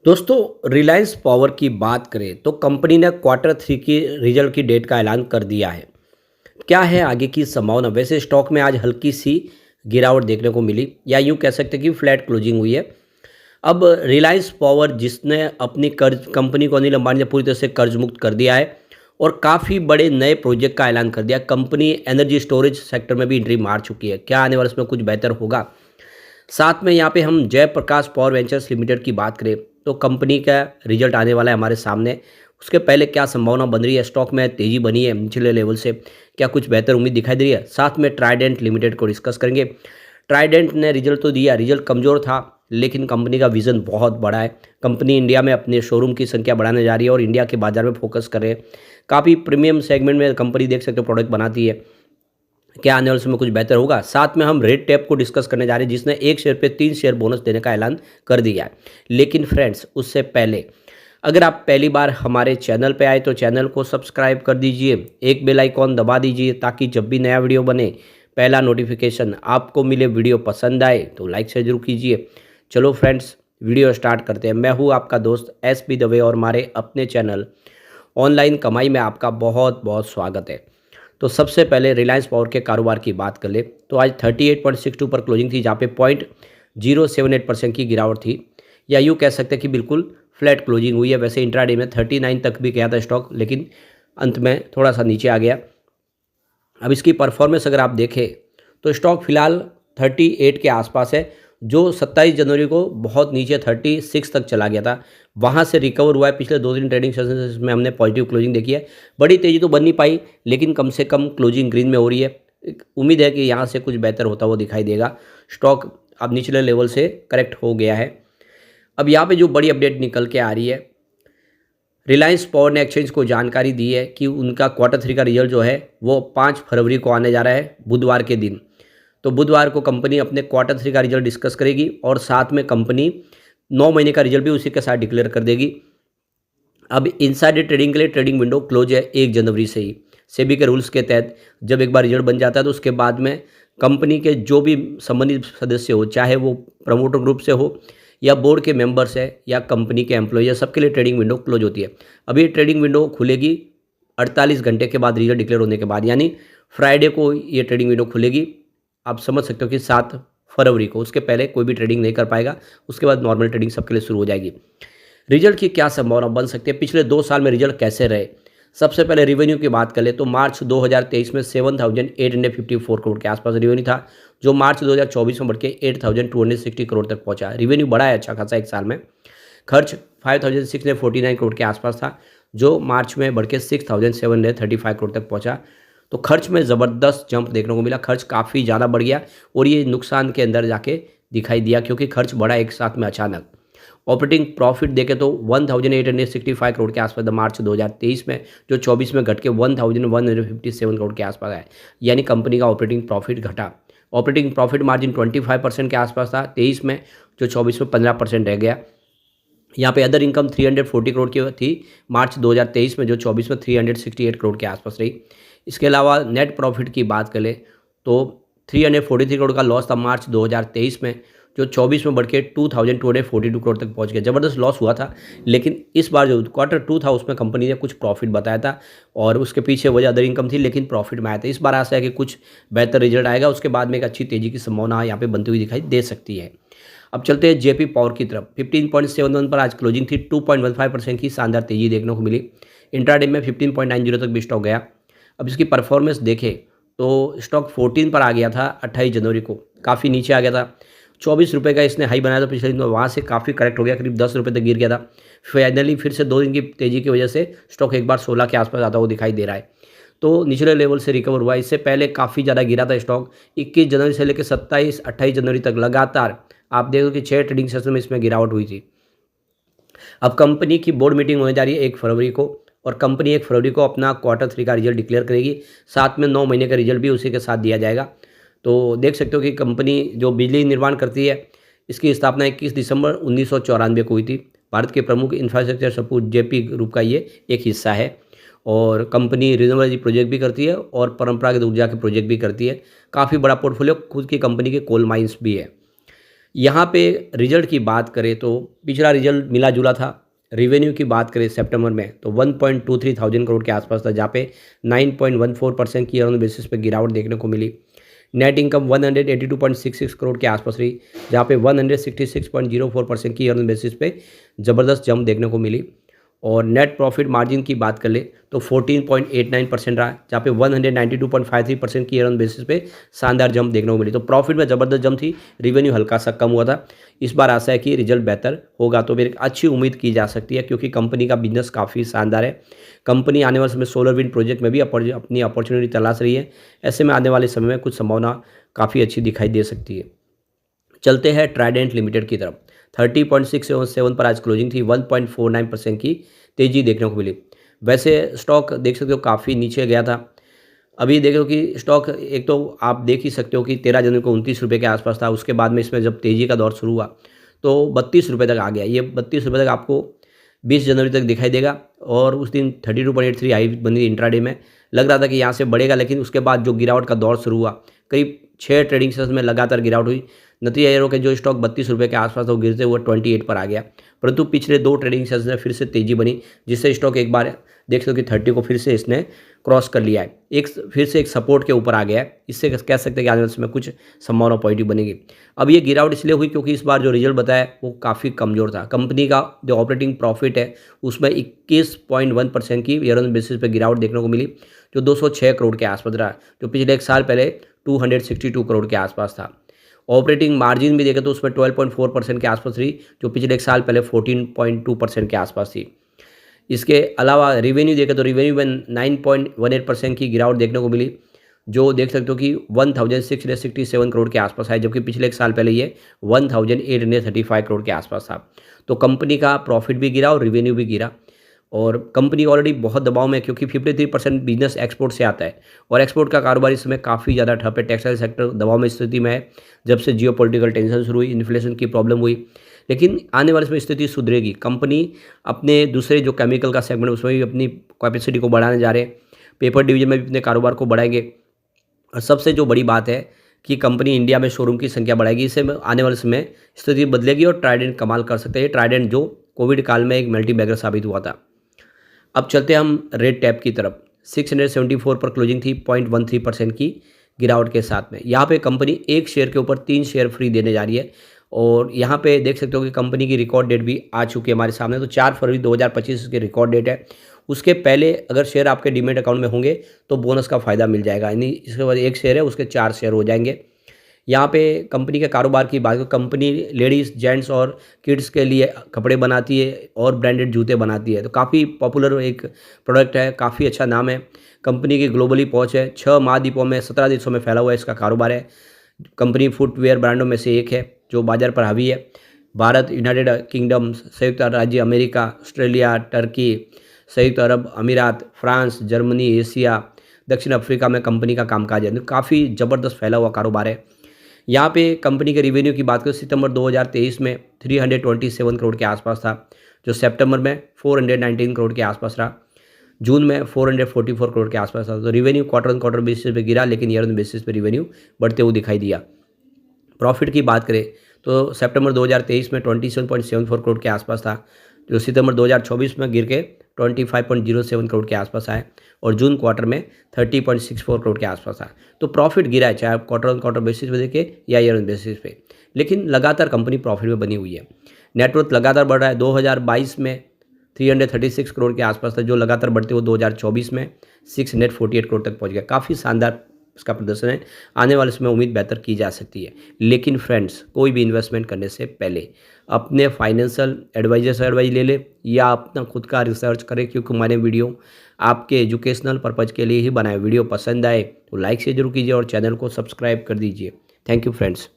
दोस्तों रिलायंस पावर की बात करें तो कंपनी ने क्वार्टर थ्री की रिजल्ट की डेट का ऐलान कर दिया है। क्या है आगे की संभावना? वैसे स्टॉक में आज हल्की सी गिरावट देखने को मिली या यूं कह सकते हैं कि फ्लैट क्लोजिंग हुई है। अब रिलायंस पावर जिसने अपनी कर्ज कंपनी को अनिल अंबानी ने पूरी तरह से कर्ज मुक्त कर दिया है और काफ़ी बड़े नए प्रोजेक्ट का ऐलान कर दिया। कंपनी एनर्जी स्टोरेज सेक्टर में भी एंट्री मार चुकी है। क्या आने वाले समय कुछ बेहतर होगा? साथ में यहाँ पे हम जयप्रकाश पावर वेंचर्स लिमिटेड की बात करें तो कंपनी का रिजल्ट आने वाला है हमारे सामने। उसके पहले क्या संभावना बन रही है? स्टॉक में तेज़ी बनी है निचले लेवल से, क्या कुछ बेहतर उम्मीद दिखाई दे रही है? साथ में ट्राइडेंट लिमिटेड को डिस्कस करेंगे। ट्राइडेंट ने रिजल्ट तो दिया, रिजल्ट कमज़ोर था, लेकिन कंपनी का विज़न बहुत बड़ा है। कंपनी इंडिया में अपने शोरूम की संख्या बढ़ाने जा रही है और इंडिया के बाजार में फोकस कर रहे हैं। काफ़ी प्रीमियम सेगमेंट में कंपनी देख सकते हो प्रोडक्ट बनाती है। क्या आने वाले समय कुछ बेहतर होगा? साथ में हम रेड टैप को डिस्कस करने जा रहे हैं जिसने 1 शेयर पे 3 शेयर बोनस देने का ऐलान कर दिया है। लेकिन फ्रेंड्स उससे पहले अगर आप पहली बार हमारे चैनल पे आए तो चैनल को सब्सक्राइब कर दीजिए, एक बेल आइकॉन दबा दीजिए ताकि जब भी नया वीडियो बने पहला नोटिफिकेशन आपको मिले। वीडियो पसंद आए तो लाइक से जरूर कीजिए। चलो फ्रेंड्स वीडियो स्टार्ट करते हैं। मैं हूँ आपका दोस्त SP दवे और हमारे अपने चैनल ऑनलाइन कमाई में आपका बहुत बहुत स्वागत है। तो सबसे पहले रिलायंस पावर के कारोबार की बात कर ले तो आज 38.62 पर क्लोजिंग थी, जहाँ पे 0.078% की गिरावट थी, या यूँ कह सकते हैं कि बिल्कुल फ्लैट क्लोजिंग हुई है। वैसे इंट्राडे में 39 तक भी गया था स्टॉक, लेकिन अंत में थोड़ा सा नीचे आ गया। अब इसकी परफॉर्मेंस अगर आप देखें तो स्टॉक फिलहाल 38 के आसपास है, जो 27 जनवरी को बहुत नीचे 36 तक चला गया था। वहाँ से रिकवर हुआ है। पिछले 2 दिन ट्रेडिंग सेशन में हमने पॉजिटिव क्लोजिंग देखी है। बड़ी तेज़ी तो बन नहीं पाई, लेकिन कम से कम क्लोजिंग ग्रीन में हो रही है। उम्मीद है कि यहाँ से कुछ बेहतर होता हुआ दिखाई देगा। स्टॉक अब निचले लेवल से करेक्ट हो गया है। अब यहाँ पे जो बड़ी अपडेट निकल के आ रही है, रिलायंस पावर ने एक्सचेंज को जानकारी दी है कि उनका क्वार्टर थ्री का रिजल्ट जो है वो 5 फरवरी को आने जा रहा है, बुधवार के दिन। तो बुधवार को कंपनी अपने क्वार्टर थ्री का रिजल्ट डिस्कस करेगी और साथ में कंपनी 9 महीने का रिजल्ट भी उसी के साथ डिक्लेयर कर देगी। अब इनसाइडर ट्रेडिंग के लिए ट्रेडिंग विंडो क्लोज है 1 जनवरी से ही। सेबी के रूल्स के तहत जब एक बार रिजल्ट बन जाता है तो उसके बाद में कंपनी के जो भी संबंधित सदस्य हो, चाहे वो प्रमोटर ग्रुप से हो या बोर्ड के मेंबर्स है या कंपनी के एम्प्लॉय है, सबके लिए ट्रेडिंग विंडो क्लोज होती है। अब ये ट्रेडिंग विंडो खुलेगी 48 घंटे के बाद, रिजल्ट डिक्लेयर होने के बाद, यानी फ्राइडे को ये ट्रेडिंग विंडो खुलेगी। आप समझ सकते हो कि 7 फरवरी को, उसके पहले कोई भी ट्रेडिंग नहीं कर पाएगा। उसके बाद नॉर्मल ट्रेडिंग सबके लिए शुरू हो जाएगी। रिजल्ट की क्या संभावना बन सकती है? पिछले 2 साल में रिजल्ट कैसे रहे? सबसे पहले रेवेन्यू की बात कर ले तो मार्च 2023 में 7,854 करोड़ के आसपास रेवेन्यू था, जो मार्च 2024 में बढ़ के 8,260 करोड़ तक पहुंचा। रेवेन्यू बढ़ा है अच्छा खासा एक साल में। खर्च 5,649 करोड़ के आसपास था, जो मार्च में बढ़ के 6,735 करोड़ तक पहुंचा। तो खर्च में ज़बरदस्त जंप देखने को मिला। खर्च काफ़ी ज़्यादा बढ़ गया और ये नुकसान के अंदर जाके दिखाई दिया, क्योंकि खर्च बढ़ा एक साथ में अचानक। ऑपरेटिंग प्रॉफिट देखें तो 1,865 करोड़ के आसपास था मार्च 2023 में, जो 24 में घट के 1,157 करोड़ के आसपास आया, यानी कंपनी का ऑपरेटिंग प्रॉफिट घटा। ऑपरेटिंग प्रॉफिट मार्जिन 25% के आसपास था 23 में, जो 24 में 15% रह गया। यहाँ पे अदर इनकम 340 करोड़ की थी मार्च 2023 में, जो 24 में 368 करोड़ के आसपास रही। इसके अलावा नेट प्रॉफिट की बात करें तो 343 करोड़ का लॉस था मार्च 2023 में, जो 24 में बढ़ के 2,242 करोड़ तक पहुंच गया। ज़बरदस्त लॉस हुआ था, लेकिन इस बार जो क्वार्टर टू था उसमें कंपनी ने कुछ प्रॉफिट बताया था और उसके पीछे वजह अदर इनकम थी, लेकिन प्रॉफिट में आया था। इस बार आशा है कि कुछ बेहतर रिजल्ट आएगा। उसके बाद में एक अच्छी तेज़ी की संभावना यहाँ पे बनती हुई दिखाई दे सकती है। अब चलते हैं जेपी पावर की तरफ। 15.71 पर आज क्लोजिंग थी। 2.15% की शानदार तेज़ी देखने को मिली। इंट्राडे में 15.90 तक भी स्टॉक गया। अब इसकी परफॉर्मेंस देखें तो स्टॉक 14 पर आ गया था 28 जनवरी को, काफ़ी नीचे आ गया था। 24 रुपये का इसने हाई बनाया था पिछले दिन, वहाँ से काफ़ी करेक्ट हो गया, करीब 10 रुपये तक गिर गया था। फाइनली फिर से 2 दिन की तेज़ी की वजह से स्टॉक एक बार 16 के आसपास आता हुआ दिखाई दे रहा है। तो निचले लेवल से रिकवर हुआ। इससे पहले काफ़ी ज़्यादा गिरा था स्टॉक। 21 जनवरी से लेकर 27-28 जनवरी तक लगातार आप देखो कि 6 ट्रेडिंग सेशन में इसमें गिरावट हुई थी। अब कंपनी की बोर्ड मीटिंग होने जा रही है 1 फरवरी को, और कंपनी 1 फरवरी को अपना क्वार्टर थ्री का रिजल्ट डिक्लेयर करेगी। साथ में 9 महीने का रिजल्ट भी उसी के साथ दिया जाएगा। तो देख सकते हो कि कंपनी जो बिजली निर्माण करती है, इसकी स्थापना 21 दिसंबर 1994 को हुई थी। भारत के प्रमुख इंफ्रास्ट्रक्चर सपूत जेपी ग्रुप का ये एक हिस्सा है और कंपनी रिन्यूएबल एनर्जी प्रोजेक्ट भी करती है और परंपरागत ऊर्जा के प्रोजेक्ट भी करती है। काफ़ी बड़ा पोर्टफोलियो, खुद की कंपनी के कोल माइंस भी है। यहाँ पे रिजल्ट की बात करें तो पिछला रिजल्ट मिला जुला था। रेवेन्यू की बात करें सितंबर में तो 1.23 थाउजेंड करोड़ के आसपास था, जहाँ पे 9.14% की ईयर ऑन बेसिस पे गिरावट देखने को मिली। नेट इनकम 182.66 करोड़ के आसपास रही, जहाँ पे 166.04% की ईयर ऑन बेसिस पे ज़बरदस्त जंप देखने को मिली। और नेट प्रॉफिट मार्जिन की बात कर ले तो 14.89% रहा, जहाँ पे 192.53% की ईयर ऑन बेसिस पे शानदार जंप देखने को मिली। तो प्रॉफिट में ज़बरदस्त जंप थी, रेवेन्यू हल्का सा कम हुआ था। इस बार आशा है कि रिजल्ट बेहतर होगा, तो मेरी अच्छी उम्मीद की जा सकती है, क्योंकि कंपनी का बिजनेस काफ़ी शानदार है। कंपनी आने वाले समय सोलर विंड प्रोजेक्ट में भी अपनी अपॉर्चुनिटी तलाश रही है। ऐसे में आने वाले समय में कुछ संभावना काफ़ी अच्छी दिखाई दे सकती है। चलते हैं ट्राइडेंट लिमिटेड की तरफ। 30.677 पर आज क्लोजिंग थी, 1.49% की तेज़ी देखने को मिली। वैसे स्टॉक देख सकते हो काफ़ी नीचे गया था। अभी देख लो कि स्टॉक एक तो आप देख ही सकते हो कि 13 जनवरी को 29 रुपये के आसपास था। उसके बाद में इसमें जब तेज़ी का दौर शुरू हुआ तो 32 रुपये तक आ गया। ये 32 रुपये तक आपको 20 जनवरी तक दिखाई देगा। और उस दिन 32.83 हाई बनी इंट्राडे में। लग रहा था कि यहाँ से बढ़ेगा, लेकिन उसके बाद जो गिरावट का दौर शुरू हुआ, करीब 6 ट्रेडिंग सेशंस में लगातार गिरावट हुई। नतीजा ये रहा कि जो स्टॉक 32 रुपये के आसपास था वो गिरते हुए 28 पर आ गया। परंतु पिछले 2 ट्रेडिंग सेशंस में फिर से तेज़ी बनी, जिससे स्टॉक एक बार देख सकते हो कि 30 को फिर से इसने क्रॉस कर लिया है। फिर से एक सपोर्ट के ऊपर आ गया है। इससे कह सकते हैं कि आने वाले समय में कुछ संभावना पॉजिटिव बनेगी। अब ये गिरावट इसलिए हुई क्योंकि इस बार जो रिजल्ट बताया वो काफ़ी कमज़ोर था। कंपनी का जो ऑपरेटिंग प्रॉफिट है उसमें 21.1% की ईयर ऑन बेसिस पे गिरावट देखने को मिली, जो 206 करोड़ के आसपास रहा, जो पिछले एक साल पहले 262 करोड़ के आसपास था। ऑपरेटिंग मार्जिन भी देखें तो उसमें 12.4% के आसपास रही, जो पिछले एक साल पहले 14.2% के आसपास थी। इसके अलावा रेवेन्यू देखें तो रेवेन्यू में 9.18% की गिरावट देखने को मिली, जो देख सकते हो कि 1667 करोड़ के आसपास है, जबकि पिछले एक साल पहले ये 1835 करोड़ के आसपास था। तो कंपनी का प्रॉफिट भी गिरा और रेवेन्यू भी गिरा। और कंपनी ऑलरेडी बहुत दबाव में है, क्योंकि 53% बिजनेस एक्सपोर्ट से आता है और एक्सपोर्ट का कारोबार इस समय काफ़ी ज़्यादा ठप है। टेक्सटाइल सेक्टर दबाव में स्थिति में है, जब से जियोपॉलिटिकल टेंशन शुरू हुई, इन्फ्लेशन की प्रॉब्लम हुई। लेकिन आने वाले समय स्थिति सुधरेगी। कंपनी अपने दूसरे जो केमिकल का सेगमेंट उसमें भी अपनी कैपेसिटी को बढ़ाने जा रहे हैं। पेपर डिवीजन में भी अपने कारोबार को बढ़ाएंगे। और सबसे जो बड़ी बात है कि कंपनी इंडिया में शोरूम की संख्या बढ़ाएगी। इससे आने वाले समय स्थिति बदलेगी और ट्राइडेंट कमाल कर सकते हैं। ट्राइडेंट जो कोविड काल में एक मल्टी बैगर साबित हुआ था। अब चलते हैं हम रेड टैप की तरफ। 674 पर क्लोजिंग थी, 0.13% की गिरावट के साथ में। यहाँ पे कंपनी एक शेयर के ऊपर 3 शेयर फ्री देने जा रही है। और यहाँ पे देख सकते हो कि कंपनी की रिकॉर्ड डेट भी आ चुकी है हमारे सामने। तो 4 फरवरी 2025 की रिकॉर्ड डेट है। उसके पहले अगर शेयर आपके डीमेट अकाउंट में होंगे तो बोनस का फ़ायदा मिल जाएगा। यानी इसके बाद एक शेयर है उसके 4 शेयर हो जाएंगे। यहाँ पे कंपनी के कारोबार की बात, कंपनी लेडीज़, जेंट्स और किड्स के लिए कपड़े बनाती है और ब्रांडेड जूते बनाती है। तो काफ़ी पॉपुलर एक प्रोडक्ट है, काफ़ी अच्छा नाम है। कंपनी की ग्लोबली पहुंच है, 6 महाद्वीपों में 17 देशों में फैला हुआ है इसका कारोबार है। कंपनी फुटवेयर ब्रांडों में से एक है जो बाजार पर हावी है। भारत, यूनाइटेड किंगडम, संयुक्त राज्य अमेरिका, ऑस्ट्रेलिया, टर्की, संयुक्त अरब अमीरात, फ्रांस, जर्मनी, एशिया, दक्षिण अफ्रीका में कंपनी का कामकाज है। तो काफ़ी ज़बरदस्त फैला हुआ कारोबार है। यहाँ पे कंपनी के रिवेन्यू की बात करें, सितंबर 2023 में 327 करोड़ के आसपास था, जो सितंबर में 419 करोड़ के आसपास रहा। जून में 444 करोड़ के आसपास था। तो revenue quarter on quarter basis पे गिरा, लेकिन ईयर ऑन बेसिस पे रिवेन्यू बढ़ते हुए दिखाई दिया। प्रॉफिट की बात करें तो सितंबर 2023 में 27.74 करोड़ के आसपास था, जो सितंबर 2024 में गिर के 25.07 करोड़ के आसपास आए। और जून क्वार्टर में 30.64 करोड़ के आसपास आया। तो प्रॉफिट गिरा है, चाहे आप क्वार्टर ऑन क्वार्टर बेसिस पे देखें या ईयर ऑन बेसिस पे, लेकिन लगातार कंपनी प्रॉफिट में बनी हुई है। नेटवर्थ लगातार बढ़ रहा है। 2022 में 336 करोड़ के आसपास था, जो लगातार बढ़ते हुए 2024 में 648 करोड़ तक पहुंच गया। काफ़ी शानदार इसका प्रदर्शन है। आने वाले समय उम्मीद बेहतर की जा सकती है। लेकिन फ्रेंड्स, कोई भी इन्वेस्टमेंट करने से पहले अपने फाइनेंशियल एडवाइजर से एडवाइस ले ले या अपना खुद का रिसर्च करें, क्योंकि हमारे वीडियो आपके एजुकेशनल पर्पज़ के लिए ही बनाए। वीडियो पसंद आए तो लाइक से जरूर कीजिए और चैनल को सब्सक्राइब कर दीजिए। Thank you friends.